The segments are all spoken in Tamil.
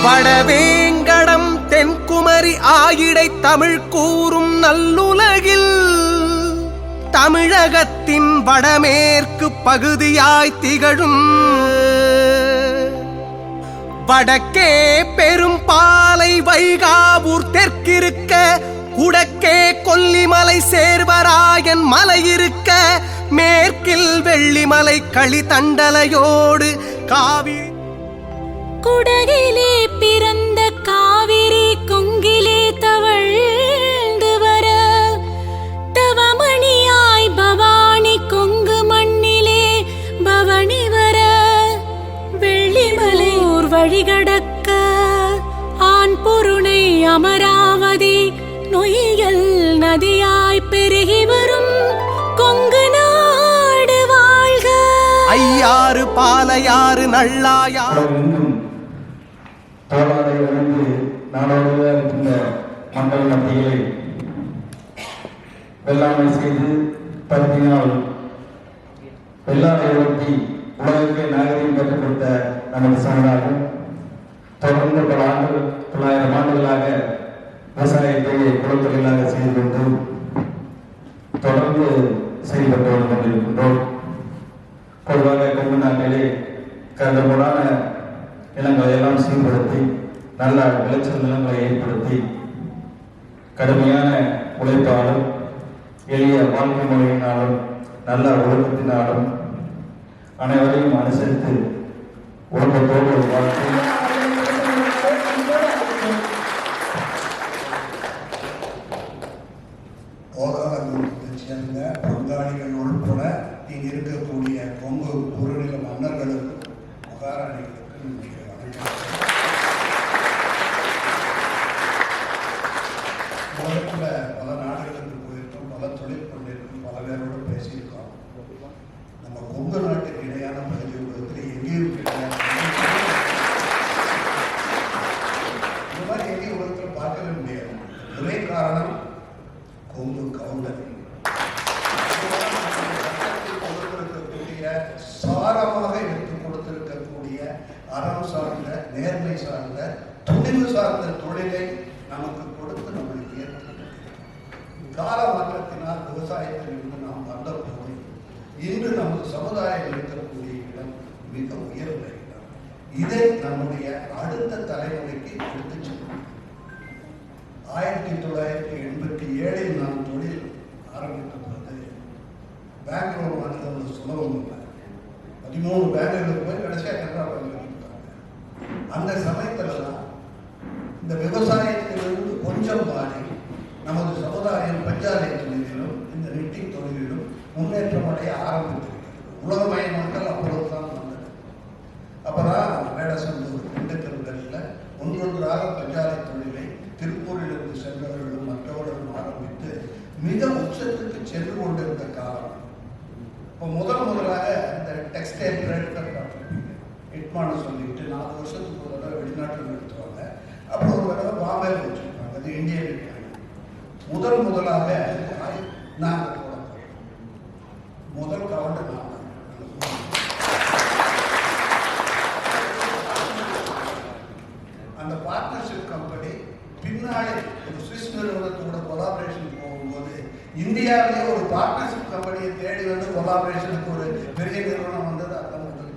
வடவேங்கடம் தென்குமரி ஆயிடை தமிழ் கூறும் நல்லுலகில் தமிழகத்தின் வடமேற்கு பகுதியாய் திகழும் வடக்கே பெரும் பாலை வைகாவூர் தெற்கிருக்க குடக்கே கொல்லிமலை சேர்வராயன் மலை இருக்க மேற்கில் வெள்ளிமலை களித்தண்டலையோடு காவிரி குடகிலே பிறந்த காவிரி கொங்கிலே தவழ்ந்து வர தவமணியாய் பவானி கொங்கு மண்ணிலே பவனி வர வெள்ளிமலை ஊர் வழிகடக்க ஆண் பொருணை அமராவதி நொய்யல் நதியாய் பெருகி வரும் கொங்கு நாடு வாழ்க. ஐயாறு பாலையாறு நல்லாயாறு போராடை அணிந்து நாடோடு இருக்கின்ற மக்கள் மத்தியிலே வெள்ளாமை செய்து பருத்தினால் வெள்ளாடை உயர்த்தி உலகத்தை நாகரிகம் கற்றுக் கொடுத்த நமது சமுதாயம் தொடர்ந்து பல ஆண்டுகள் 900 ஆண்டுகளாக விவசாயத்தை குலத்தொழிலாக செய்து கொண்டு தொடர்ந்து செயல்பட்டு வந்து கொண்டிருக்கின்றோம். பொதுவாக கொங்கு நாட்டிலே கருதமுடான நிலங்களை எல்லாம் சீர்படுத்தி நல்ல விளைச்சல் நிலங்களை ஏற்படுத்தி கடுமையான உழைப்பாலும் எளிய வாழ்க்கை முறையினாலும் நல்ல ஒழுக்கத்தினாலும் அனைவரையும் அனுசரித்து ஒழுக்கத்தோடு வாழ்க்கை போராட்டத்தை சேர்ந்த பங்காளிகள் உள்பட இங்கு இருக்கக்கூடிய கொங்கு குறுநில மன்னர்களுக்கும் மகாராணிகளுக்கும் உலகத்தில் பல நாடுகளுக்கு போயிருக்கோம், பல தொழில் பண்ணியிருக்கோம், பல பேரோடு பேசியிருக்கோம். நம்ம கொங்கு நாட்டுக்கு இடையான பகுதி உலகத்தில் எங்கேயும் கிடையாது. இந்த மாதிரி எங்கேயும் உலகத்தில் பார்க்கவே முடியாது. ஒரே காரணம் கொங்கு கவுண்டர் கொடுத்திருக்கக்கூடிய சாரமாக எடுத்துக் கொடுத்திருக்கக்கூடிய அறம் சார்ந்த நேர்மை சார்ந்த துணிவு சார்ந்த தொழிலை நமக்கு கொடுத்து நம்மளுக்கு ஏற்பட்டது. கால மாற்றத்தினால் விவசாயத்தில் இருந்து நாம் வந்த போது இன்று நமது சமுதாயம் இருக்கக்கூடிய இடம் மிக உயர்ந்த இடம். இதை நம்முடைய அடுத்த தலைமுறைக்கு எடுத்து செல்லும். 1987 நான் தொழில் ஆரம்பித்த போது பெங்களூர் மாநிலம் சுலபம் இல்லை. 13 பேங்குகளுக்கு போய் கடைசியாக கனரா பேங்க் கொடுத்தாங்க. அந்த சமயத்தில் தான் இந்த விவசாயத்திலிருந்து கொஞ்சம் மாறி நமது சமுதாயம் பஞ்சாலை தொழிலிலும் இந்த நிட்டிங் தொழிலிலும் முன்னேற்றம் அடைய ஆரம்பித்திருக்கிறது. உலகமயமாக்கல் அப்பொழுதுதான் வந்தது. அப்போதான் வேடசந்தூர் திண்டுக்கல்களில் ஒன்றொன்றாக பஞ்சாலை தொழிலை திருப்பூரிலிருந்து சென்றவர்களும் மற்றவர்களும் ஆரம்பித்து மிக உச்சத்துக்கு சென்று கொண்டிருந்த காலம். இப்போ முதலாக இந்த டெக்ஸ்டைல் ட்ரேட் இட்மான்னு சொல்லிட்டு 4 வருஷத்துக்கு ஒரு தடவை வெளிநாட்டில் நடத்துவாங்க. அப்புறம் ஒரு தடவை பாம்பேல வச்சுருப்பாங்க. அது இந்தியன் இருக்காங்க. முதலாக நாங்கள் போட முதல் கவுண்டர் நான் அந்த பார்ட்னர்ஷிப் கம்பெனி பின்னாடி ஒரு சுவிஸ் நிறுவனத்தோட கொலாபரேஷன் போகும்போது இந்தியாவிலேயே ஒரு பார்ட்னர்ஷிப் கம்பெனியை தேடி வந்து கொலாபரேஷனுக்கு ஒரு பெரிய நிறுவனம் வந்தது. அதான் முதல்.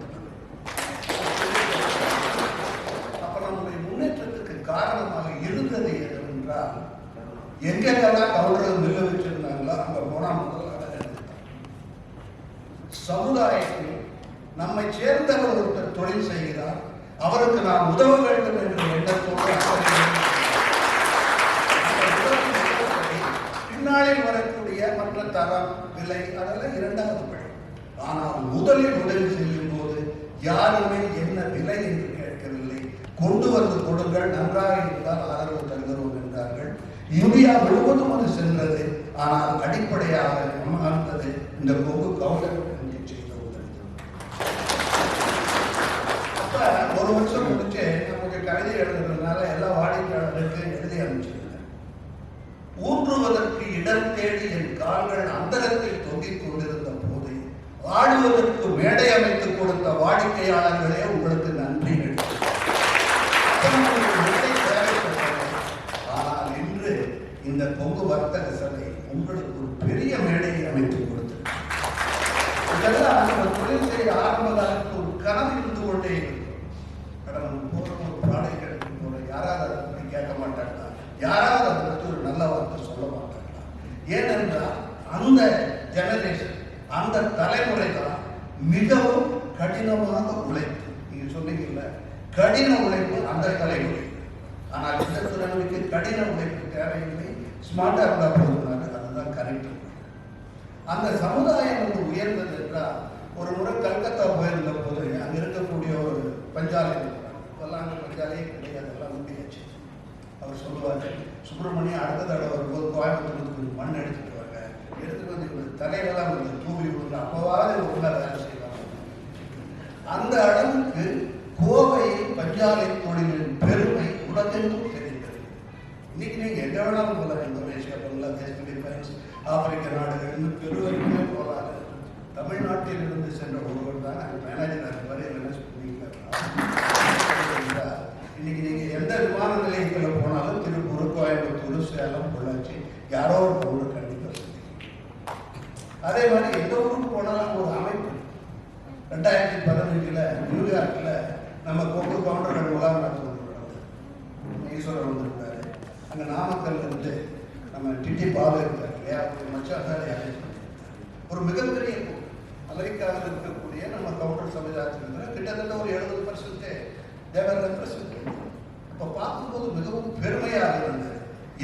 அப்ப நம்முடைய முன்னேற்றத்துக்கு காரணமாக இருந்தது எதுவென்றால் எங்கெல்லாம் கவுண்டர்கள் மில்ல வச்சிருந்தாங்களோ அங்க போனா முதல்ல சமுதாயத்தில் நம்மை சேர்ந்தவர் ஒருத்தர் தொழில் செய்கிறார், அவருக்கு நாம் உதவ வேண்டும் என்ற எண்ணத்தோடு பின்னாளில் வரக்கூடிய மற்ற தரம் விலை அதெல்லாம் இரண்டாவது படி. ஆனால் முதலில் உதவி செய்யும் போது யாருமே என்ன விலை என்று கேட்கவில்லை. கொண்டு வந்து கொடுங்கள், நன்றாக இருந்தால் ஆதரவு தருகிறோம் என்றார்கள். இந்தியா முழுவதும் அது சென்றது. ஆனால் அடிப்படையாக அமர்ந்தது இந்த கொங்கு கவுண்டர் செய்த உதவி. அப்ப ஒரு வருஷம் முடிச்சு நமக்கு கவிதை எழுதுறதுனால எல்லா வாடிக்கையாளருக்கு எழுதி அனுப்பிச்சிருந்தேன். ஊன்றுவதற்கு இடம் தேடி என் கால்கள் அந்தரத்தில் தொங்கிக் கொண்டிருந்த போது ஆடுவதற்கு மேடை அமைத்துக் கொடுத்த வாடிக்கையாளர்களே உங்களுக்கு நன்றி. உங்களுக்கு ஒரு பெரிய மேடையை அமைத்து கொடுத்தது. இதெல்லாம் நம்ம தொழில் செய்ய ஆரம்ப காலத்தில் ஒரு கனவு இருந்து கொண்டே இருக்கும். கடவுள் போகிற ஒரு ப்ராடக்ட் எடுத்து போகிற யாராவது அதை பற்றி கேட்க மாட்டாங்களா? யாராவது அதை பற்றி ஒரு நல்ல வார்த்தை சொல்ல மாட்டாங்களா? ஏனென்றால் அந்த ஜெனரேஷன், அந்த தலைமுறை தான் மிகவும் கடினமாக உழைப்பு. நீங்க சொன்னீங்கல்ல, கடின உழைப்பு அந்த தலைமுறை. ஆனால் இந்த தலைமுறைக்கு கடின உழைப்பு தேவையில்லை, ஸ்மார்ட்டா இருந்தா போதுனாங்க. அதுதான் கரெக்ட். அந்த சமுதாயம் வந்து உயர்ந்தது என்றால், ஒரு முறை கல்கத்தா போயிருந்த போது அங்க இருக்கக்கூடிய ஒரு பஞ்சாலை, இப்பெல்லாம் அங்கே பஞ்சாலையே கிடையாது, அதெல்லாம் முடியாச்சு. அவர் சொல்லுவார், சுப்பிரமணியம் அடுத்த தடவை வரும்போது கோயம்புத்தூருக்கு கொஞ்சம் மண் எடுத்துட்டு வாங்க, எடுத்துட்டு வந்து இவர் தலைவெல்லாம் கொஞ்சம் தூவி விடுங்க, அப்போவாது உள்ள வேலை செய்வாங்க. அந்த அளவுக்கு கோவை பஞ்சாலை தொழிலின் பெருமை உலகெங்கும் தெரிந்தது. இன்னைக்கு நீங்க எங்க வேணாலும் போல, இந்தோனேஷியா, பங்களாதேஷ், பிலிப்பைன்ஸ், ஆப்பிரிக்க நாடுகள் பெருவருமே போறாங்க. தமிழ்நாட்டில் இருந்து சென்ற ஒருவர் தான் அங்கே மேனேஜர் வரை என்ன சொன்னீங்க. இன்னைக்கு நீங்க எந்த விமான நிலையத்தில் போனாலும் திருப்பூர், கோயம்புத்தூர், சேலம், பொள்ளாச்சி யாரோ ஒரு பொருள் கண்டிப்பா சொல்லுங்க. அதே மாதிரி எந்த ஊருக்கு போனாலும் ஒரு அமைப்பு. 2015 நியூயார்க்ல நம்ம கொங்கு கவுண்டர்கள் முகாம் நடந்து ஈஸ்வரர் வந்திருக்காரு. அங்க நாமக்கல்ல இருந்து நம்ம டிடி பாலு இருக்காரு இல்லையா, மச்சான் ஒரு மிகப்பெரிய அமெரிக்காவில் இருக்கக்கூடிய நம்ம கவுண்டர் சமுதாயத்தில் கிட்டத்தட்ட ஒரு 70% தேவர் ரெப்ரசன்ட். அப்ப பார்க்கும்போது மிகவும் பெருமையாக இருந்தது.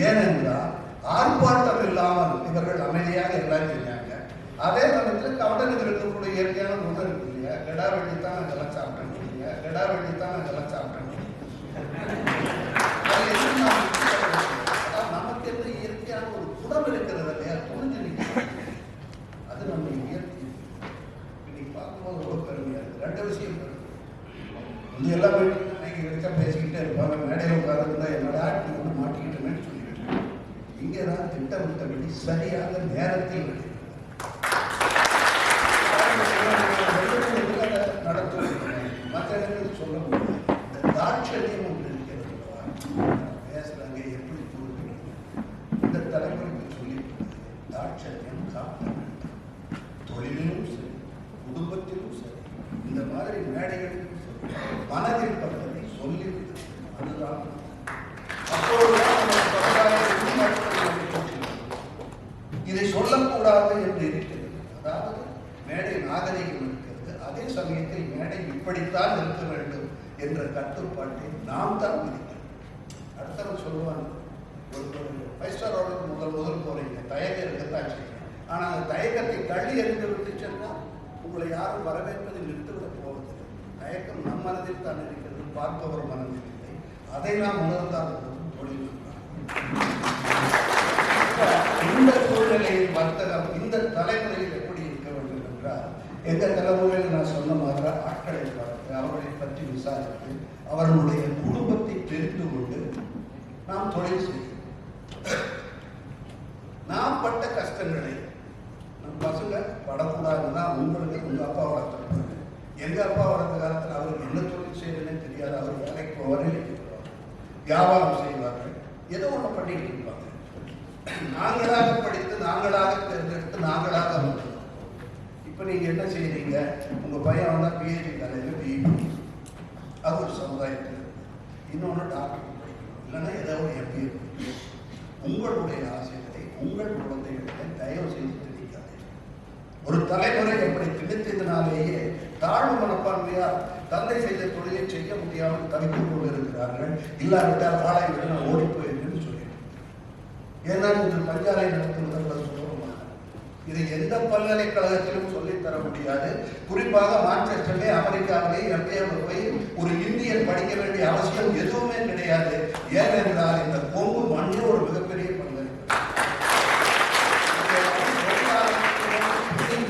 ஏனென்றால் ஆர்ப்பாட்டம் இல்லாமல் இவர்கள் அமைதியாக எல்லாம் செஞ்சாங்க. அதே சமயத்தில் கவுண்டர்கள் இருக்கக்கூடிய இயற்கையான ஒன்று இருக்கு இல்லையா, கெடா வெட்டி தான் அதெல்லாம் சாப்பிட்டேன் இல்லையா, கெடா வெட்டி தான் அதெல்லாம் சாப்பிட்டேன். நமக்கு எந்த இயற்கையான ஒரு குணம் இருக்கிறது இல்லையா, துணிஞ்சு நிற்கிறது. அது நம்ம இயற்கை. இன்னைக்கு பார்க்கும்போது ரொம்ப பெருமையா இருக்கு. 2 விஷயம் இருக்கு. இது எல்லாம் நீங்க இருக்க பேசிக்கிட்டே இருப்பாங்க, மேடையில் உட்கார்ந்து என்னோட ஆட்கள் வந்து மாட்டிக்கிட்டேன்னு சொல்லிட்டு இங்கேதான் திட்டமிட்டபடி சரியாக நேரத்தில் நடத்துவது. மற்ற இடங்கள் சொல்ல முடியாது. இந்த தாட்சணியம் ஒன்று இருக்கிறது. பேசுறாங்க எப்படி கூறுகிறது. இந்த தலைமுறைக்கு சொல்லி தாட்சணியம் காட்ட வேண்டும். தொழிலிலும் சரி, குடும்பத்திலும் சரி, இந்த மாதிரி மேடைகளிலும் சரி, மனதில் பட்டதை சொல்லி அதுதான். இதை சொல்லக்கூடாது என்று இருக்கிறது. அதாவது மேடை நாகரிகம் இருக்கிறது, அதே சமயத்தில் மேடை இப்படித்தான் இருக்க வேண்டும் என்ற கட்டுப்பாட்டை நாம் தான் விதிக்கிறோம். அடுத்தவங்க சொல்லுவாங்க, ஒரு 5 ஸ்டார் ஹோட்டலுக்கு முதல் போறீங்க, தயக்கம் இருக்கத்தான் செய்யும். ஆனால் அந்த தயக்கத்தை தள்ளி எறிந்து விட்டு சென்றால் உங்களை யாரும் வரவேற்பதை நிறுத்திவிடப் போவதில்லை. தயக்கம் நம் மனதில் தான் இருக்கிறது, பார்ப்பவர் மனதில் இல்லை. அதை நாம் உணர்ந்தால் தொழில். இந்த சூழ்நிலையில் வர்த்தகம் இந்த தலைமுறையில் எப்படி இருக்க வேண்டும் என்றால், எந்த தலைமுறையில் நான் சொன்ன மாதிரி ஆட்களை பார்த்து அவர்களை பற்றி விசாரித்து அவர்களுடைய குடும்பத்தை தெரிந்து கொண்டு நாம் தொழில் செய்யும். நாம் பட்ட கஷ்டங்களை நம் பசங்க படக்கூடாதுதான். உங்களுக்கு உங்க அப்பா வளர்த்துருப்பாங்க. எங்க அப்பா வளர்த்த காலத்தில் அவருக்கு என்ன தொழில் செய்யறதுன்னு தெரியாது. அவர் வேலைக்கு போவார்கள், வியாபாரம் செய்வார்கள், ஏதோ ஒன்று பண்ணிட்டு இருப்பாங்க. நாங்களாக படித்து, நாங்களாக தேர்ந்தெடுத்து, நாங்களாக வந்தோம். இப்போ நீங்க என்ன செய்யறீங்க? உங்க பையன் வந்தா பிஹெச்டி காலேஜில் பிஇ, அது ஒரு சமுதாயத்தில். இன்னொன்று டாக்டர் படிக்கணும், இல்லைன்னா ஏதோ ஒரு எம்பிஏ. உங்களுடைய ஆசைகளை உங்கள் குழந்தைகளை தயவு செய்து திணிக்காது. ஒரு தலைமுறை எப்படி திணித்ததினாலேயே தாழ்வு மனப்பான்மையால் தந்தை செய்த தொழிலை செய்ய முடியாமல் தவித்துக் கொண்டிருக்கிறார்கள். இல்லாவிட்டால் ஆலை விட நான் ஓடி போயிருக்கேன்னு சொல்லிட்டு. ஏன்னா இந்த பஞ்சாலை நடத்துவதற்கு சுலபமாக இதை எந்த பல்கலைக்கழகத்திலும் சொல்லித்தர முடியாது. குறிப்பாக மான்செஸ்டர்லே, அமெரிக்காவிலே எம்பிஏ போய் ஒரு இந்தியன் படிக்க வேண்டிய அவசியம் எதுவுமே கிடையாது. ஏனென்றால் இந்த கொங்கு மண்ணே ஒரு மிகப்பெரிய பல்கலைக்கழகம்.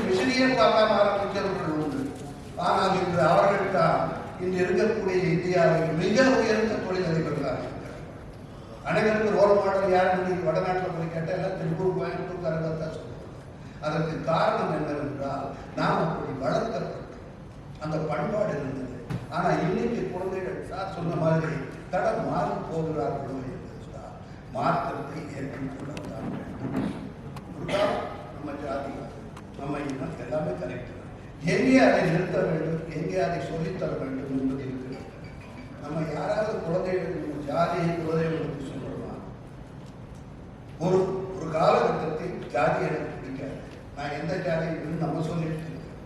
மிஷினியே பார்க்காம ஆரம்பித்தவர்கள் உண்டு. ஆனால் இன்று அவர்கள் தான் இன்று இருக்கக்கூடிய இந்தியாவில் மிக உயர்ந்த தொழிலதிபர்களாக இருக்கிறார். அனைவருக்கு ரோல் மாடல் யாருன்னு வடநாட்டில் போய் கேட்டால் எல்லாம் திருப்பூர், கோயம்புத்தூர், கரகத்தான் தான் சொல்லுவாங்க. அதற்கு காரணம் என்னவென்றால் நாம் அப்படி வளர்க்கப்பட்டோம், அந்த பண்பாடு இருந்தது. ஆனால் இன்னைக்கு குழந்தைகள் சார் சொன்ன மாதிரி தடம் மாறி போகிறார்களோ என்பதுதான் மாற்றத்தை ஏற்றுக்கொள்ளத்தான் வேண்டும். ஒரு ஜாதி, நம்ம இனம் எல்லாமே கரெக்ட். எங்கே அதை நிறுத்த வேண்டும், எங்கே அதை சொல்லித்தர வேண்டும் என்பது இருக்கிறது. நம்ம யாராவது குழந்தைகளுக்கு ஜாதியை குழந்தைகளுக்கு சொல்றோமா? ஒரு காலகட்டத்தில் ஜாதி எனக்கு பிடிக்காது, நான் எந்த ஜாதி நம்ம சொல்லிட்டு இருக்கோம்.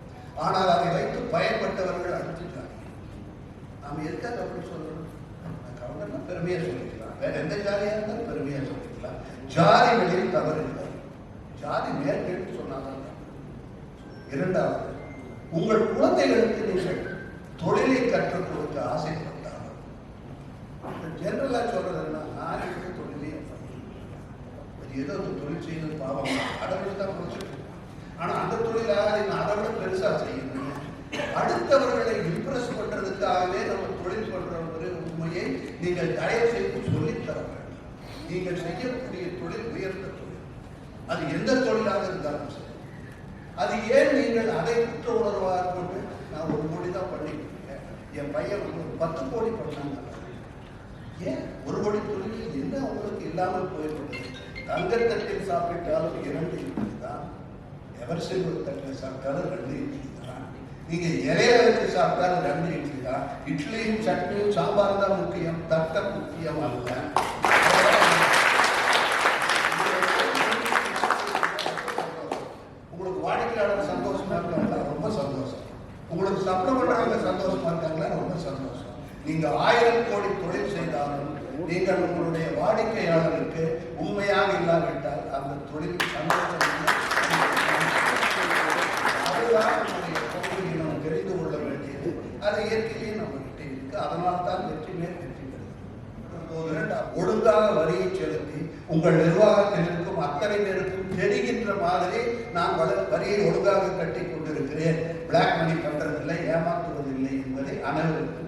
ஆனால் அதை வைத்து பயன்பட்டவர்கள் அடுத்த ஜாதி. நாம் எதுக்காக அப்படி சொல்லணும்? கவர்னர் பெருமையா சொல்லிக்கலாம், வேற எந்த ஜாதியா இருந்தாலும் பெருமையா சொல்லிக்கலாம். ஜாதிகளில் தவறு இல்லை, ஜாதி மேற்கேட்டு சொன்னாதான். இரண்டாவது, உங்கள் குழந்தைகளுக்கு நீங்கள் தொழிலை கற்றுக் கொடுக்க ஆசைப்பட்டால், ஜெனரலா சொல்றதுன்னா நான் எடுத்த தொழிலே ஏதோ தொழில் செய்யறது பாவம், அதை வச்சு தான் முடிச்சுட்டு. ஆனா அந்த தொழிலாக நீங்கள் அதை விட பெருசா செய்யணும். அடுத்தவர்களை இம்ப்ரெஸ் பண்றதுக்காகவே நம்ம தொழில் பண்ற ஒரு உண்மையை நீங்கள் தயவு செய்து சொல்லித்தர வேண்டும். நீங்கள் செய்யக்கூடிய தொழில் உயர்ந்த தொழில், அது எந்த தொழிலாக இருந்தாலும் சரி. அது ஏன் நீங்கள் அதை குற்ற உணர்வாக கொண்டு நான் 1 கோடி தான் பண்ணிருக்கேன், என் பையன் வந்து 10 கோடி பண்ணாங்க, ஏன் 1 கோடி தொழில் என்ன உங்களுக்கு இல்லாமல் போயிடுது? தங்கத்தட்டில் சாப்பிட்டாலும் 2 இட்லி தான், எவர் சில்வர் தட்டில் சாப்பிட்டாலும் 2 இட்லி தான், நீங்க இலையில வச்சு சாப்பிட்டாலும் 2 இட்லி தான். இட்லியும் சட்னியும் சாம்பார் தான் முக்கியம், தட்ட முக்கியம் அல்ல. உங்களுக்கு வாடிக்கையாளர் சந்தோஷமா இருக்காங்களா? ரொம்ப சந்தோஷம். உங்களுக்கு சப்ளை பண்றவங்க சந்தோஷமா இருக்காங்களா? ரொம்ப சந்தோஷம். நீங்க 1000 கோடி தொழில் செய்தாலும் நீங்கள் உங்களுடைய வாடிக்கையாளருக்கு உண்மையாக இல்லாவிட்டால் அந்த தொழில் சந்தோஷம். அதுதான் நம்முடைய தொழிலை நாம் தெரிந்து கொள்ள வேண்டியது. அது இயற்கையிலேயே நம்ம கிட்ட இருக்கு. அதனால் தான் வெற்றி மேல் வெற்றி பெறுகிறது. ஒழுங்காக வரியை செலுத்தி உங்கள் நிர்வாகத்தில் இருக்கும் அத்தனை பேருக்கும் தெரிகின்ற மாதிரி நான் வரியை ஒழுங்காக கட்டி கொண்டிருக்கிறேன், பிளாக் மணி பண்றதில்லை, ஏமாற்றுவதில்லை என்பதை அனைவருக்கும்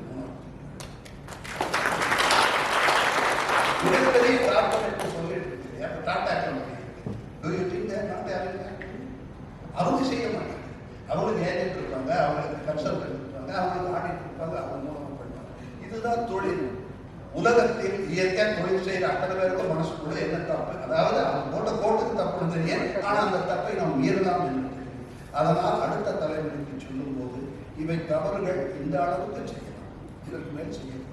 மிகப்பெரிய பிரார்த்தனை சொல்லிட்டு இருக்கு. டாடா கம்பெனி அவங்க செய்ய மாட்டாங்க. அவங்களுக்கு ஏஜென்ட் இருப்பாங்க, அவங்களுக்கு கன்சல்டன்ட் இருப்பாங்க, அவங்களுக்கு ஆடிட் இருப்பாங்க, அவங்க மூலமா பண்ணுவாங்க. இதுதான் தொழில். உலகத்தில் இயற்கை தொழில் செய்யற அத்தனை பேருக்கும் மனசுக்குள்ள என்ன தப்பு, அதாவது அவங்க போட்ட கோட்டுக்கு தப்புன்னு தெரியும், ஆனா அந்த தப்பை நாம் மீறலாம் என்று தெரியும். அதனால் அடுத்த தலைமுறைக்கு சொல்லும் போது இவை தவறுகள் இந்த அளவுக்கு செய்யலாம், இதற்கு மேல் செய்யலாம்.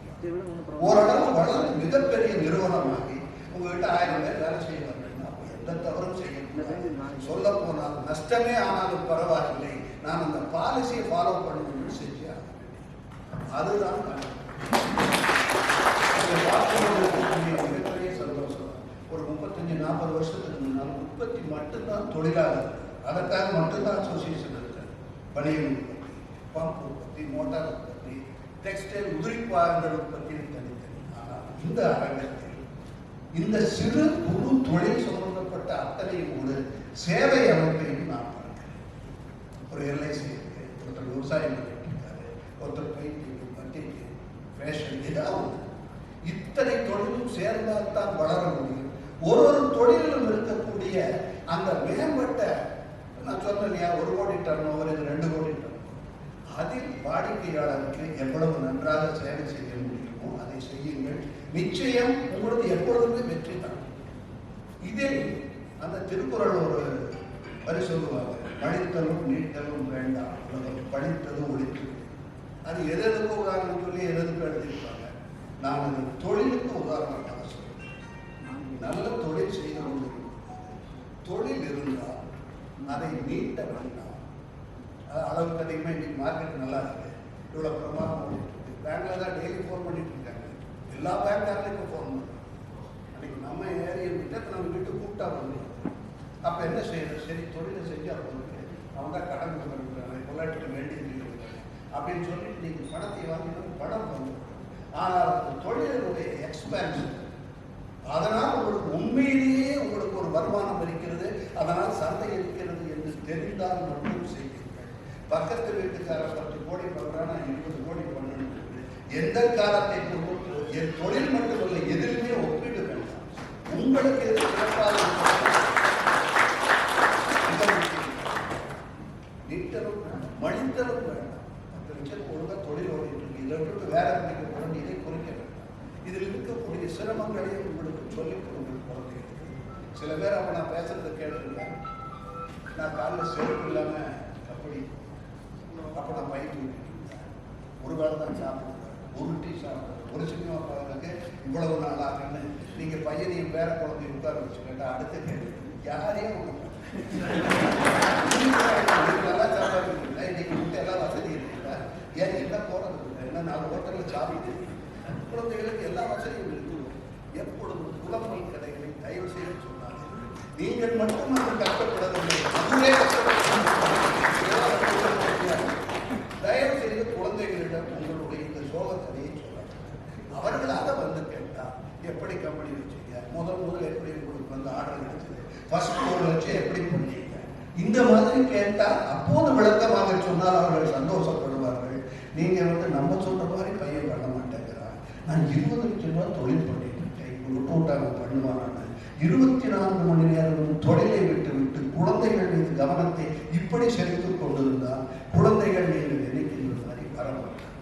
ஓரளவு வளர்ந்து மிகப்பெரிய நிறுவனமாகி உங்ககிட்ட 1000 பேர் வேலை செய்வாங்கன்னா எந்த தவறும் செய்யக்கூடாது. சொல்ல போனால் நஷ்டமே ஆனாலும் பரவாயில்லை, நான் அந்த பாலிசியை ஃபாலோ பண்ணணும்னு செஞ்சேன். அதுதான் மிகப்பெரிய சந்தோஷம். ஒரு 35-40 வருஷத்துக்கு முன்னால் உற்பத்தி மட்டும்தான் தொழிலாக இருக்கு. அதற்காக மட்டும்தான் அசோசியேஷன் இருக்கு. பனியன் உற்பத்தி, பம்ப் உற்பத்தி, மோட்டார் உற்பத்தி, டெக்ஸ்டைல் உதிரிப்பாகங்கள் உற்பத்தியில் தனித்தனி. ஆனால் இந்த அரங்கத்தில் இந்த சிறு குறு தொழில் சம்பந்தப்பட்ட அத்தனையும் ஒரு சேவை அமைப்பையும் நான் பார்க்கிறேன். ஒரு எல்ஐசி இருக்கு, ஒருத்தர் விவசாயம் பண்ணிட்டு இருக்காரு, ஒருத்தர் பெயிண்டிங், பட்டிக்கு, ஃபேஷன், ஏதாவது இத்தனை தொழிலும் சேர்ந்தால்தான் வளர முடியும். ஒரு தொழிலும் இருக்கக்கூடிய அந்த மேம்பட்ட, நான் சொன்னேன் இல்லையா, 1 கோடி டர்ன் ஓவர், 2 கோடி டர்ன், அதில் வாடிக்கையாளருக்கு எவ்வளவு நன்றாக சேவை செய்ய முடியுமோ அதை செய்யுங்கள். நிச்சயம் உங்களுக்கு எப்பொழுதுமே வெற்றி தான். இதில் அந்த திருக்குறள் ஒரு வரி சொல்லுவாங்க, படித்தலும் நீட்டலும் வேண்டாம், படித்ததும் ஒழித்து. அது எதற்கு உதாரணம் சொல்லி எதற்கு எழுதியிருப்பாங்க. நான் அது தொழிலுக்கு உதாரணமாக சொல்றேன். நல்ல தொழில் செய்து கொண்டு தொழில் இருந்தால் அதை நீட்ட வேண்டாம். அளவுக்கு அதிகமாக இன்னைக்கு மார்க்கெட் நல்லா இருக்கு, இவ்வளோ பிரமாதம் பண்ணிட்டு இருக்கு. பேங்க்ல தான் டெய்லி ஃபோன் பண்ணிட்டு இருக்காங்க, எல்லா பேங்க்காரங்களும் இப்போ ஃபோன் பண்ணுறாங்க. அன்னைக்கு நம்ம ஏரியா கிட்ட நம்ம வீட்டு கூப்பிட்டா பண்ணுறோம். அப்போ என்ன செய்யறது? சரி தொழிலை செஞ்சு அவங்களுக்கு அவங்க தான் கடன் கொடுக்குறாங்க, பொருளாதாரத்துக்கு வேண்டியது அப்படின்னு சொல்லிட்டு நீங்கள் பணத்தை வாங்கினாலும் பணம் பண்ணுறோம். ஆனால் தொழிலுடைய எக்ஸ்பேன்ஷன், அதனால் உங்களுக்கு உண்மையிலேயே உங்களுக்கு ஒரு வருமானம் இருக்கிறது, அதனால் சந்தை இருக்கிறது என்று தெரிந்தால் மட்டும் செய்யுங்கள். பக்கத்து வீட்டுக்காரர் 10 கோடி பண்றான், நான் 20 கோடி பண்ணணும். எந்த காலத்தை கொண்டு என் தொழில் மட்டுமல்ல எதிலுமே ஒப்பீடு வேண்டாம். உங்களுக்கு எது சிறப்பாக நீட்டலும் மனிதலும் வேண்டாம். 10 லட்சம் ஒழுங்காக தொழில் ஓடிட்டு இருக்கு, இதை விட்டு வேற போகணும், இதை குறிக்க வேண்டாம். இதில் இருக்கக்கூடிய சிரமங்களையும் உங்களுக்கு சொல்லிக் கொடுங்க குழந்தைகளுக்கு. சில பேர் அப்ப நான் பேசுறதை கேட்டிருக்கேன். நான் நான் காலையில் செருப்பு இல்லாமல் கபடி அப்போ நான் பைக் ஒரு வேளை தான் சாப்பிடுவேன், ஒரு டீ சாப்பிடுவேன். ஒரு சினிமா பார்க்கறதுக்கு இவ்வளவு நாள் ஆகுன்னு நீங்கள் பையனையும் பேர குழந்தைய உட்கார வச்சு கேட்டால் அடுத்த கேள்வி யாரையும் நல்லா சாப்பிடுறீங்களா? இன்னைக்கு முட்டை எல்லாம் வசதி இருக்குல்ல, ஏன் என்ன போறது என்ன 4 ஹோட்டலில் சாப்பிட்டு குழந்தைகளுக்கு எல்லா வசதியும் இருக்குது. எப்பொழுதும் புலம்பல் கடைகளை தயவு செய்து சொன்னாங்க. நீங்கள் மட்டும் அது கஷ்டப்படவில்லை, தயவு செய்து குழந்தைகளிடம் உங்களுடைய இந்த சோகத்தையை சொல்லலாம். அவர்களாக வந்து கேட்டால் எப்படி கம்பெனி வச்சீங்க, முதல் எப்படி உங்களுக்கு வந்து ஆர்டர் கிடைச்சது, ஃபர்ஸ்ட் 1 லட்சம் எப்படி பண்ணீங்க, இந்த மாதிரி கேட்டால் அப்போது விளக்கமாக சொன்னால் அவர்கள் சந்தோஷப்படுவார்கள். நீங்க வந்து நம்ம சொல்ற மாதிரி பையன் பண்ண மாட்டேங்கிறான், நான் 20 லட்சம் ரூபாய் தொழில் பண்ணிட்டு இருக்கேன், ஒரு கூட்டாக பண்ணுவான், 24 மணி நேரம் தொழிலை விட்டு விட்டு குழந்தைகள் மீது கவனத்தை இப்படி செலுத்திக் கொண்டிருந்தால் குழந்தைகள் நீங்கள் நினைக்கின்ற மாதிரி வரமாட்டாங்க.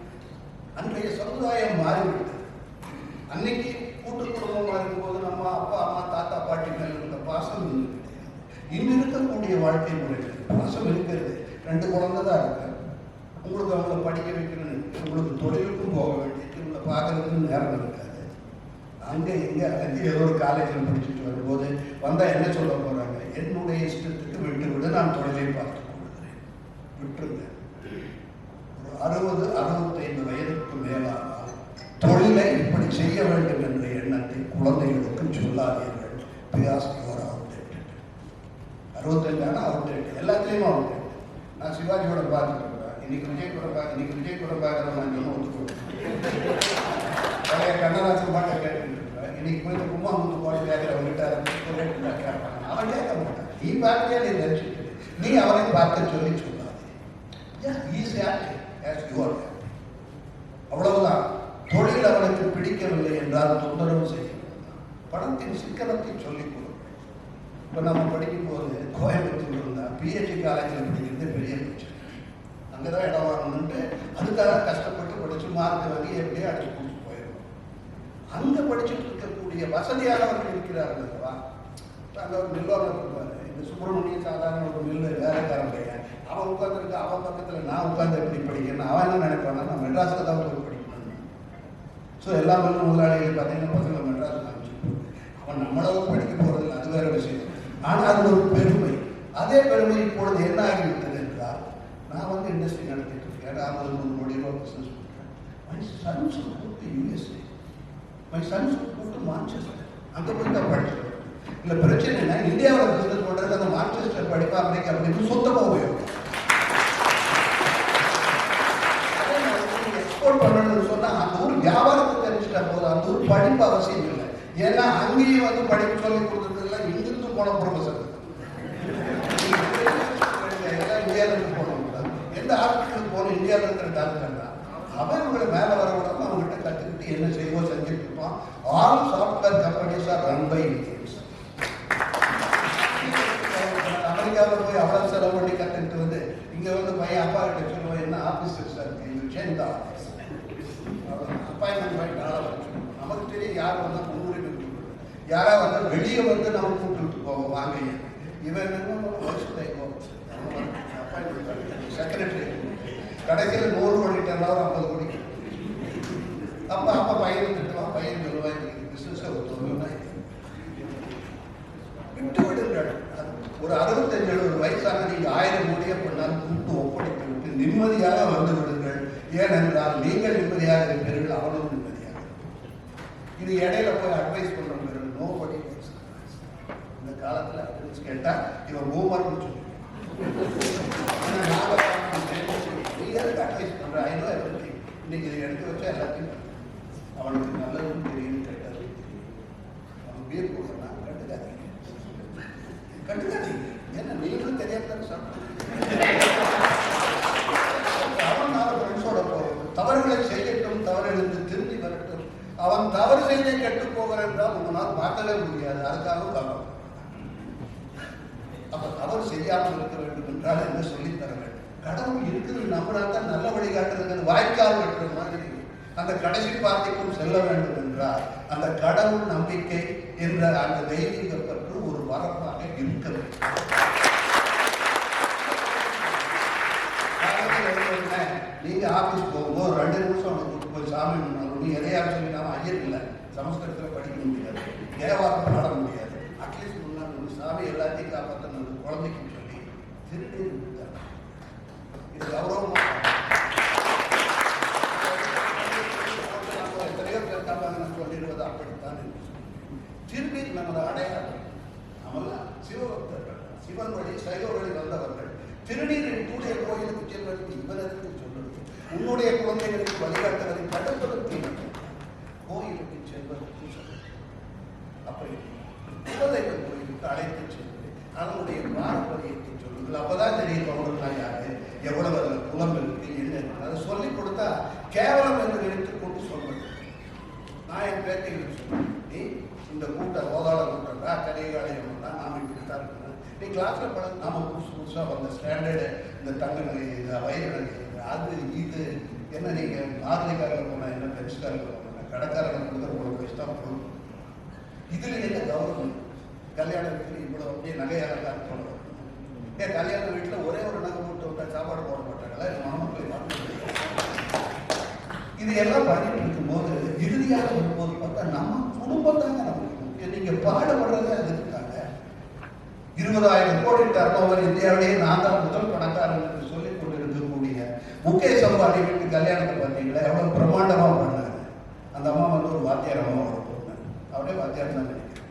அன்றைய சமுதாயம் மாறிவிட்டது. அன்னைக்கு கூட்டு குடும்பமாக இருக்கும்போது நம்ம அப்பா அம்மா தாத்தா பாட்டி மேல் இருந்த பாசம் கிடையாது. இன்று இருக்கக்கூடிய வாழ்க்கை முறையில் பாசம் இருக்கிறது. 2 குழந்தை தான் இருக்கு, உங்களுக்கு அவங்கள படிக்க வைக்கணும்னு, உங்களுக்கு தொழிலுக்கும் போக வேண்டியது, உங்களை பார்க்கறதுக்கு நேரம் இருக்காது. அங்கே இங்கே அங்கே ஏதோ ஒரு காலேஜில் படிச்சுட்டு வரும்போது வந்தால் என்ன சொல்ல போகிறாங்க, என்னுடைய இஷ்டத்துக்கு விட்டு விட நான் தொழிலை பார்த்துக் கொள்கிறேன், விட்டுருங்க. ஒரு 60-65 வயதுக்கு மேலானால் தொழிலை இப்படி செய்ய வேண்டும் என்ற எண்ணத்தை குழந்தைகளுக்கு சொல்லாதீர்கள். Because your outdated. 65 ஆனால் அவுட்டேட்டட், எல்லாத்துலேயும் அவுட்டேட்டட். நான் சிவாஜியோட பார்த்துட்டு இருக்கேன், இன்னைக்கு விஜய் கூட பார்க்குற மாதிரி ஒத்துக்கொள்கிறேன். பழைய கண்ணதாசன் பாட்டை கேட்டுருக்கேன். இன்னைக்கு போய் கும்மாமுத்து போய் கேட்குற அவங்ககிட்ட கேட்பாங்க, அவன் கேட்க மாட்டான். நீ பார்த்தியா, நீ தரிசிட்டு நீ அவனை பார்த்து சொல்லி சொல்லாது. அவ்வளவுதான். தொழில் அவனுக்கு பிடிக்கவில்லை என்றால் தொந்தரவு செய்யும். பணத்தின் சிக்கனத்தை சொல்லிக் கொடுக்கும். இப்போ நம்ம படிக்கும் போது கோயம்புத்தூர் இருந்தால் பிஹெச்டி காலேஜில் படிக்கிறது பெரிய பிரச்சனை. அங்கதான் இடம் வாங்கணும்ட்டு அதுக்காக கஷ்டப்பட்டு படிச்சு மார்க் வாங்கி எப்படியே அடிச்சு கூட்டு போயிடும். அங்க படிச்சுட்டு இருக்கக்கூடிய வசதியானவர்கள் இருக்கிறார்கள் அல்லவா, அங்க ஒரு மில்லோவில் இருப்பாரு. இந்த சுப்பிரமணியம் சாதாரண ஒரு மில்லு வேலைக்காரன் பையன், அவன் உட்காந்துருக்கு, அவன் பக்கத்துல நான் உட்காந்து எப்படி படிக்கிறேன், அவன் என்ன நினைப்பானா, நான் மெட்ராஸில் தான் போய் படிக்கணும். ஸோ எல்லா மில்லு முதலாளிகள் பார்த்தீங்கன்னா பசங்களை மெட்ராஸில் அனுப்பிச்சு, அவன் நம்மளவும் படிக்க போறதில்லை, அது வேற விஷயம். ஆனால் அது ஒரு பெருமை. அதே பெருமை இப்பொழுது என்ன ஆகிவிட்டது என்றால், நான் வந்து இண்டஸ்ட்ரி நடத்திட்டு இருக்கேன், 50-100 கோடி ரூபா பிஸ்னஸ் பண்ணுறேன். மை சன்ஸ் கூட்டு யூஎஸ்ஏ, மை சன்ஸ் கூட்டு மான்செஸ்டர், அங்கே போய் தான் படிச்சுட்டு. இல்லை பிரச்சனை என்ன, இந்தியாவில் பிஸ்னஸ் பண்ணுறது அந்த மான்செஸ்டர் படிப்பா அமெரிக்கா அப்படின்னு சுத்தமாக உபயோகம். எக்ஸ்போர்ட் பண்ணணும்னு சொன்னால் அந்த ஊர் வியாபாரத்தை தெரிஞ்சுட்டா போதும், அந்த ஊர் படிப்பு அவசியம் இல்லை. ஏன்னா அங்கேயும் வந்து படிப்பு சொல்லி கொடுத்ததுலாம் இங்கிருந்து போன ப்ரொஃபஸர் இந்தியாவிலிருந்து போனவங்க, எந்த ஹாஸ்பிட்டலுக்கு போகணும் இந்தியாவில் இருக்கிற டாக்டர் தான். அவன் இவங்களை மேலே வர விடாம அவங்ககிட்ட கற்றுக்கிட்டு என்ன செய்வோம் செஞ்சுட்டு இருப்பான். All software companies are run by Indians. அமெரிக்காவில் போய் அவ்வளோ செலவு பண்ணி கற்றுக்கிட்டு வந்து இங்கே வந்து பையன் அப்பா கிட்ட சொல்லுவோம், என்ன ஆஃபீஸ் சார் இருக்கு, சேஞ்ச் தான் ஆஃபீஸ், அப்பாயின்மெண்ட் வாங்கி நாளாக வச்சுக்கணும். நமக்கு தெரியும் யார் வந்தால் முன்னுரிமை கொடுக்கணும், யாராவது வந்தால் வெளியே வந்து நம்ம கூப்பிட்டு போவோம் வாங்க. இவன் செக்ரட்டரி கடைசியில் 100 கோடி டர்னோவர் 50 கோடி. அப்போ பையன் திட்டுவான், பையன் சொல்லுவான், பிசினஸை ஒருத்தவங்க விட்டு விடுங்கள். ஒரு 65-70 வயசாக நீங்கள் 1000 கோடியை பண்ணால் கூட்டு ஒப்படைத்து விட்டு நிம்மதியாக வந்து விடுங்கள். ஏனென்றால் நீங்கள் நிம்மதியாக இருப்பீர்கள், அவனும் நிம்மதியாக. இது இடையில போய் அட்வைஸ் பண்ணுறவங்க நோ படி. இந்த காலத்தில் அட்வைஸ் கேட்டால் இவன் பூமர்னு சொல்லி அட்வைஸ் பண்ற ஐநோ எவ்ரிதிங். இன்னைக்கு இதை எடுத்து வச்சா எல்லாத்தையும் அவனுக்கு நல்லதும் தெரியும், கேட்டது அவன் பேர் கொடுக்கறா. கண்டுக்காதீங்க, ஏன்னா நீங்களும் தெரியாத அவன் 4 ஃப்ரெண்ட்ஸோட போகும், தவறுகளை செய்யட்டும், தவறுகளுக்கு திரும்பி வரட்டும். அவன் தவறு செய்ய கெட்டு போகிறான் என்றால் உங்களால் பார்க்கவே முடியாது, அதுக்காக பார்க்கணும். அப்ப தவறு செய்யாமல் இருக்க வேண்டும் என்றால் என்ன சொல்லித்தர வேண்டும்? கடவுள் இருக்குது நம்மளால் தான் நல்ல வழிகாட்டுறது, வாய்க்கால் வெட்டுற மாதிரி அந்த கடைசி பார்ட்டிக்கும் செல்ல வேண்டும் என்றால் அந்த கடவுள் நம்பிக்கை என்ற அந்த தெய்வீக பற்று ஒரு வரப்பாக இருக்க வேண்டும். நீங்க ஆபீஸ் போகும்போது 2 நிமிஷம் அவனுக்கு போய் சாமி நீ எதையாவது சொல்லி நாம ஐயர் இல்லை, சமஸ்கிருதத்தில் படிக்க முடியாது, தேவாரம் பாட முடியாது, அட்லீஸ்ட் முன்னாடி சாமி எல்லாத்தையும் காப்பாற்றணும் குழந்தைக்கு சொல்லி திருநீர் விட்டார். இது கௌரவமா எத்தனையோ பேர் காப்பாங்க சொல்லிடுவது அப்படித்தான். திருநீர் நமது அடையாளம். நம்மெல்லாம் சிவபக்தர்கள், சிவன் வழி சைவ வழி வந்தவர்கள். திருநீரின் தூய கோயிலுக்கு செல்வதற்கு இவருக்கு சொல்லுவது, உன்னுடைய குழந்தைகளுக்கு வழிகாட்டுவதை தடுப்பதற்கு கோயிலுக்கு செல்வதற்கு சொல்லுவது. அப்படி குலதெய்வம் கோயிலுக்கு அழைத்து செல்வது, அதனுடைய பாரம்பரியத்தை சொல்லுங்கள். அப்பதான் தெரியும் அவங்களுக்குனா யாரு, எவ்வளவு அதில் குலம் இருக்கு, என்ன இருக்கு. அதை சொல்லிக் கொடுத்தா கேவலம் என்று நினைத்து கொண்டு சொல்வது. நான் என் பேட்டைகளுக்கு சொல்லுவேன், நீ இந்த கூட்டம் ஓதாட கூட்டம் கலைகாலையம் தான் நாம இப்படித்தான் இருக்கணும். நீ கிளாஸ்ல பட நாம புதுசாக வந்த ஸ்டாண்டர்டு இந்த தங்க நகை, இந்த வயிறு நகை, அது இது என்ன, நீங்க ஆர்மிக்காரங்க போனா என்ன, பென்ஸ்காரங்க போனா கடைக்காரங்க கொடுக்குற உங்களுக்கு வயசு தான் போகணும். இதுல என்ன கௌரவம்? கல்யாண வீட்டில் இவ்வளவு அப்படியே நகையாக தான் போடணும். ஏன் கல்யாண வீட்டில் ஒரே ஒரு நகை போட்டு விட்டா சாப்பாடு போட மாட்டாங்களா? மணமக்களை இது எல்லாம் பண்ணிட்டு இருக்கும்போது இறுதியாக வரும்போது பார்த்தா நம்ம குடும்பத்தாங்க நமக்கு முக்கியம். நீங்க பாடுபடுறதே அதுக்காக. 20,000 கோடி டர்னோவர் இந்தியாவிலேயே நான் தான் முதல் பணக்காரன் என்று சொல்லிக் கொண்டிருக்கக்கூடிய முகேஷ் அம்பானி வீட்டு கல்யாணத்தை பார்த்தீங்களா, எவ்வளவு பிரம்மாண்டமா பண்ணாரு. அந்த அம்மா வந்து ஒரு வாத்தியார் அம்மா பொண்ணு, அவரே வாத்தியார் தான் நினைக்கிறேன்.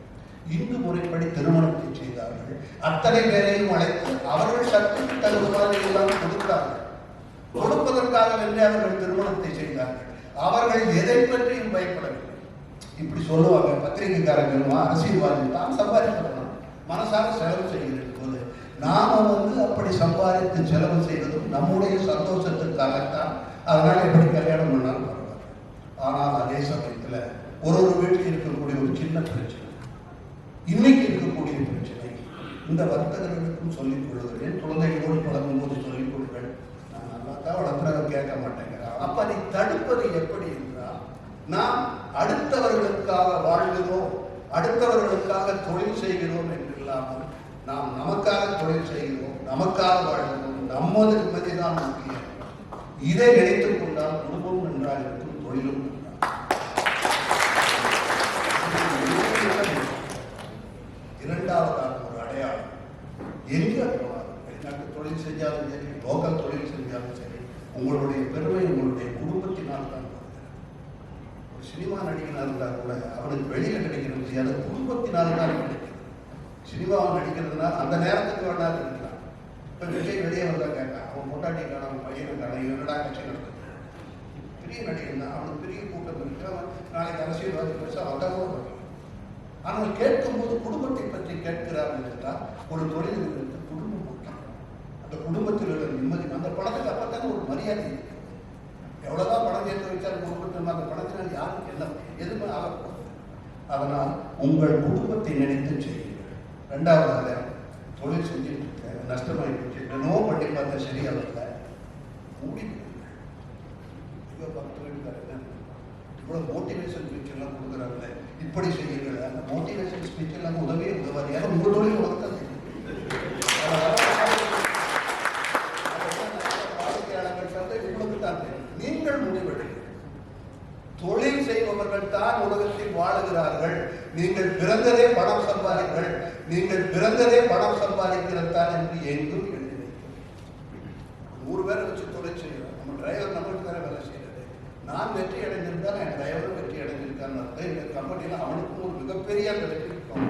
இந்து முறைப்படி திருமணத்தை செய்தார்கள். அத்தனை பேரையும் அழைத்து அவர்கள் சக்திக்கு தகுந்த மாதிரி எல்லாம் கொடுத்தார்கள். கொடுப்பதற்காக வென்றே அவர்கள் திருமணத்தை செய்தார்கள். அவர்கள் எதை பற்றியும் பயப்படவில்லை. இப்படி சொல்லுவாங்க பத்திரிகைக்காரர்களுமா, அரசியல்வாதி தான் சம்பாதிக்கலாம், மனசாக செலவு செய்கிறது போது நாம வந்து அப்படி சம்பாதித்து செலவு செய்வதும் நம்முடைய சந்தோஷத்திற்காகத்தான். அதனால எப்படி கல்யாணம் பண்ணாலும் பரவாயில்ல. ஆனால் அதே சமயத்துல ஒரு வீட்டில் இருக்கக்கூடிய ஒரு சின்ன பிரச்சனை, இன்னைக்கு இருக்கக்கூடிய பிரச்சனை, இந்த வர்த்தகர்களுக்கும் சொல்லிக் கொள்ளுகிறேன், குழந்தைகளோடு பழகும் போது சொல்லிக் கொள்கிறேன். நான் நல்லா தான் வளர்த்துறத கேட்க மாட்டேங்கிறான். அப்ப அதை தடுப்பது எப்படி என்றால், நாம் அடுத்தவர்களுக்காக வாழ்கிறோம், அடுத்தவர்களுக்காக தொழில் செய்கிறோம் என்று இல்லாமல் நாம் நமக்காக தொழில் செய்கிறோம், நமக்காக வாழ்கிறோம், நமது நிம்மதிதான் முக்கியம். இதை நினைத்துக் கொண்டால் குடும்பம் என்றால் இருக்கும், தொழிலும் இரண்டாவதாக ஒரு அடையாளம். எங்கே வெளிநாட்டு தொழில் செஞ்சாலும் சரி, லோக்கல் தொழில் செஞ்சாலும் சரி, உங்களுடைய பெருமை உங்களுடைய குடும்பத்தினால் தான். ஒரு சினிமா நடிகனாக இருந்தால் கூட அவனுக்கு வெளியில கிடைக்கிற விஷயம் அது குடும்பத்தினால் தான் கிடைக்கிறது. சினிமாவை நடிக்கிறதுனால அந்த நேரத்துக்கு வேணாலும் இருக்கலாம். இப்போ விஜய் வெளியே வந்தா கேட்கான், அவன் பொட்டாட்டி காண பையனை காண என்னடா கட்சி நடக்குது. பெரிய நடிகன் தான், அவனுக்கு பெரிய கூட்டம் இருக்கு, அவன் நாளைக்கு அரசியல்வாதி பெருசாக வந்தாலும் வரலாம். ஆனால் கேட்கும்போது குடும்பத்தை பற்றி கேட்கிறார்கள் என்றால் ஒரு தொழில் குடும்பம் முக்கியம். அந்த குடும்பத்தில் உள்ள நிம்மதி, அந்த பணத்துக்கு அப்பத்தான ஒரு மரியாதை இருக்கு. எவ்வளவுதான் பணம் சேர்த்து வச்சாலும் குடும்பத்தில் அந்த பணத்தினால் யாருக்கு என்ன எதுவுமே ஆகக்கூடாது. அதனால் உங்கள் குடும்பத்தை நினைத்து செய்யுங்கள். ரெண்டாவதாக தொழில் செஞ்சுட்டு இருக்க நஷ்டமாயிட்டு என்னவோ பண்ணி பார்த்தா சரியாகல, மூடி இவ்வளவு மோட்டிவேஷன் ஸ்பீச் எல்லாம் கொடுக்குறாங்களே, இப்படி செய்யுங்கள். அந்த மோட்டிவேஷன் ஸ்பீச் எல்லாம் உதவியே உதவாது. ஏன்னா உங்கள் தொழில் உலகத்தான் செய்யும். நீங்கள் முடிவெடுங்கள். தொழில் செய்பவர்கள் தான் உலகத்தில் வாழுகிறார்கள். நீங்கள் பிறந்ததே பணம் சம்பாதிங்கள், நீங்கள் பிறந்ததே பணம் சம்பாதிக்கிறதான் என்று எங்கும் எழுதி வைக்கும். 100 பேரை வச்சு தொழில் செய்யறோம். நம்ம டிரைவர் நம்மளுக்கு வேற வேலை செய்யறது. நான் வெற்றி அடைஞ்சிருந்தால் என் டிரைவரும் வெற்றி அடைஞ்சிருக்கான்னு அர்த்தம். எங்க கம்பெனியில அவனுக்கும் ஒரு மிகப்பெரிய வெற்றி இருக்கும்.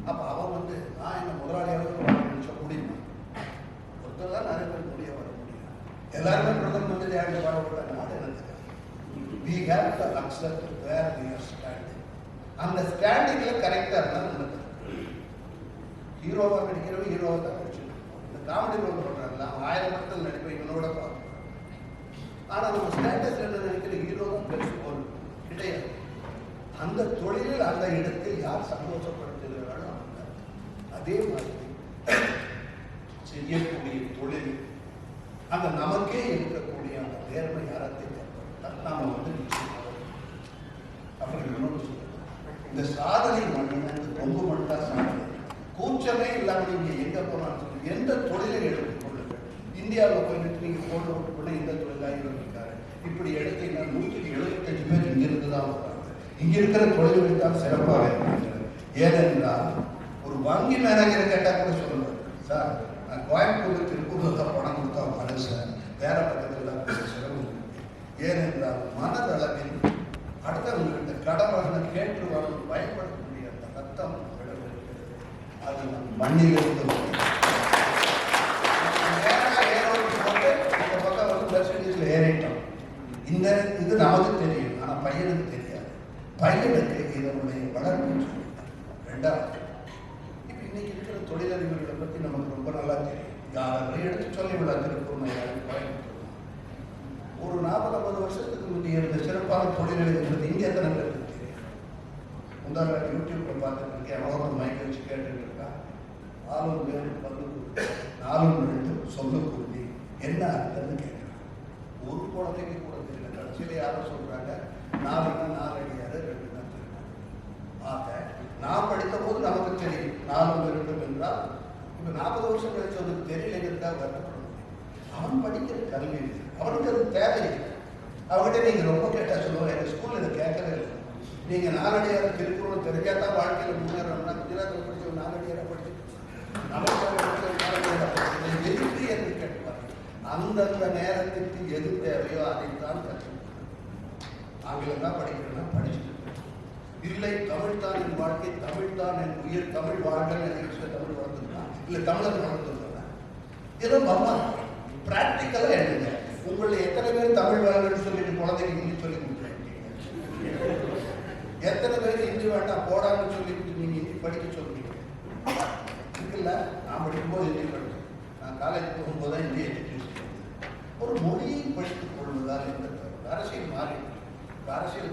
அப்ப அவன் வந்து நான் என்ன முதலாளியாக நினைச்ச முடியுமா? ஒருத்தர் தான் நிறைய பேர் முடிய வர முடியும். எல்லாருமே பிரதம மந்திரி ஆண்டு பாடப்பட்ட நாடு எனக்கு. We have the luxury to where we are standing. அந்த ஸ்டாண்டிங்ல கரெக்டா இருந்தா நமக்கு ஹீரோவா நடிக்கிறவங்க ஹீரோவா தான் நடிச்சிருக்கோம். இந்த காமெடி ரோல் பண்றாங்கல்ல, 1000 படத்தில் நடிப்போம், இவனோட பார்க்கணும். ஆனா நம்ம ஸ்டேட்டஸ் என்ன நினைக்கிற ஹீரோ தான் பெருசு போகணும் கிடையாது. அந்த தொழிலில் அந்த இடத்தில் யார் சந்தோஷப்படுத்துகிறாரோ அதே மாதிரி செய்யக்கூடிய தொழில் அந்த நமக்கே இருக்கக்கூடிய அந்த நேர்மை அறத்தை நாம வந்து அப்படி இந்த சாதனை மண்ணின இந்த கொங்கு மண்ணா சாதனை கூச்சமே இல்லாமல் நீங்க எங்க போனாலும் எந்த தொழிலை எடுத்துக் கொள்ளுங்கள். இந்தியாவில் போயிட்டு நீங்கள் போட்டு விட்டு இந்த தொழிலாளிகள் இருக்காரு. இப்படி எடுத்தீங்கன்னா 175 பேர் இங்கிருந்து தான் வர்றாங்க. இங்கே இருக்கிற தொழில்கள் தான் சிறப்பாக இருக்கின்றன. ஏனென்றால் ஒரு வங்கி மேனேஜரை கேட்டால் கூட சொல்லுவார், சார் நான் கோயம்புத்தூர் திருப்பூரில் தான் பணம் கொடுத்தா வரேன் சார், வேற பக்கத்தில் தான் செலவு. ஏனென்றால் மனதளவில் அடுத்தவங்கள்ட்ட கடவுளை கேட்டு வரணும் பயன்படுத்தக்கூடிய அந்த ரத்தம் அது நம் மண்ணிலிருந்து இந்த பக்கம் வந்து பெர்சன்டேஜில் ஏறிட்டோம். இந்த இது நமக்கு தெரியும், ஆனால் பையனுக்கு தெரியாது. பையனுக்கு இதனுடைய வளர்ப்பு ரெண்டாவது. இப்போ இன்னைக்கு இருக்கிற தொழிலதிபர்களை பற்றி நமக்கு ரொம்ப நல்லா தெரியும். யாரும் எடுத்து சொல்லிவிடா திருப்பூர் கோயம்புத்தூர் ஒரு 40-50 வருஷத்துக்கு முந்தைய இருந்த சிறப்பான தொழில்கள் இங்கே எத்தனை பேருக்கு தெரியும்? உதாரணம் யூடியூப்ல பார்த்துட்டு இருக்கேன், அவன் மைக் வச்சு கேட்டுட்டு இருக்கா, 4 பேர் 4 சொல்லுக்குருதி என்ன அர்த்தம்னு கேட்குறாங்க. ஒரு குழந்தைக்கு கூட தெரியல. கடைசியில் யாரும் சொல்றாங்க 4 அடியாரு 2 தான் தெரியும். ஆக நான் படித்த போது நமக்கு தெரியும் 4 என்றால் இப்போ 40 வருஷம் கழிச்சவனுக்கு தெரியலைங்கிறதுக்காக வருத்தப்பட முடியும். அவன் படிக்கிற கல்வி அவனுக்கு அது தேவையில்லை. அவங்ககிட்ட நீங்கள் ரொம்ப கேட்டால் சொல்லுவோம், எங்கள் ஸ்கூலில் இதை கேட்கவே இல்லை. நீங்கள் 4 அடியார் திருக்குறள் தெரிஞ்சால் தான் வாழ்க்கையில் முன்னேறணும்னா குஜராத்தில் படிச்ச 4 அடியாரை படிச்சு எதுக்கு என்று கேட்பார். அந்தந்த நேரத்திற்கு எது தேவையோ அதைத்தான் கற்றுக்கணும். ஆங்கிலம் தான் படிக்கிறேன்னா படிச்சுட்டு இல்லை, தமிழ் தான் என் வாழ்க்கை, தமிழ் தான் என் உயிர், தமிழ் வாழ்க்கை தமிழ் வளர்த்துருக்கான், இல்லை தமிழர் வளர்த்துருக்கான். இதெல்லாம் பம்மா பிராக்டிக்கலாக எழுதுங்க. உங்களில் எத்தனை பேர் தமிழ் வேணும்னு சொல்லிட்டு குழந்தைக்கு இங்கிலீஷ் சொல்லி கொடுத்துருக்கீங்க? எத்தனை பேருக்கு இந்தி வேண்டாம் போடான்னு சொல்லிட்டு நீங்க இந்தி படிக்க சொல்றீங்க? இருக்குல்ல, நான் படிக்கும்போது இந்தி படித்தேன். நான் காலேஜ் போகும்போது தான் இந்தி எஜுகேஷன். ஒரு மொழியை படித்துக் கொள்வதால் எந்த அரசியல் மாறி அரசியல்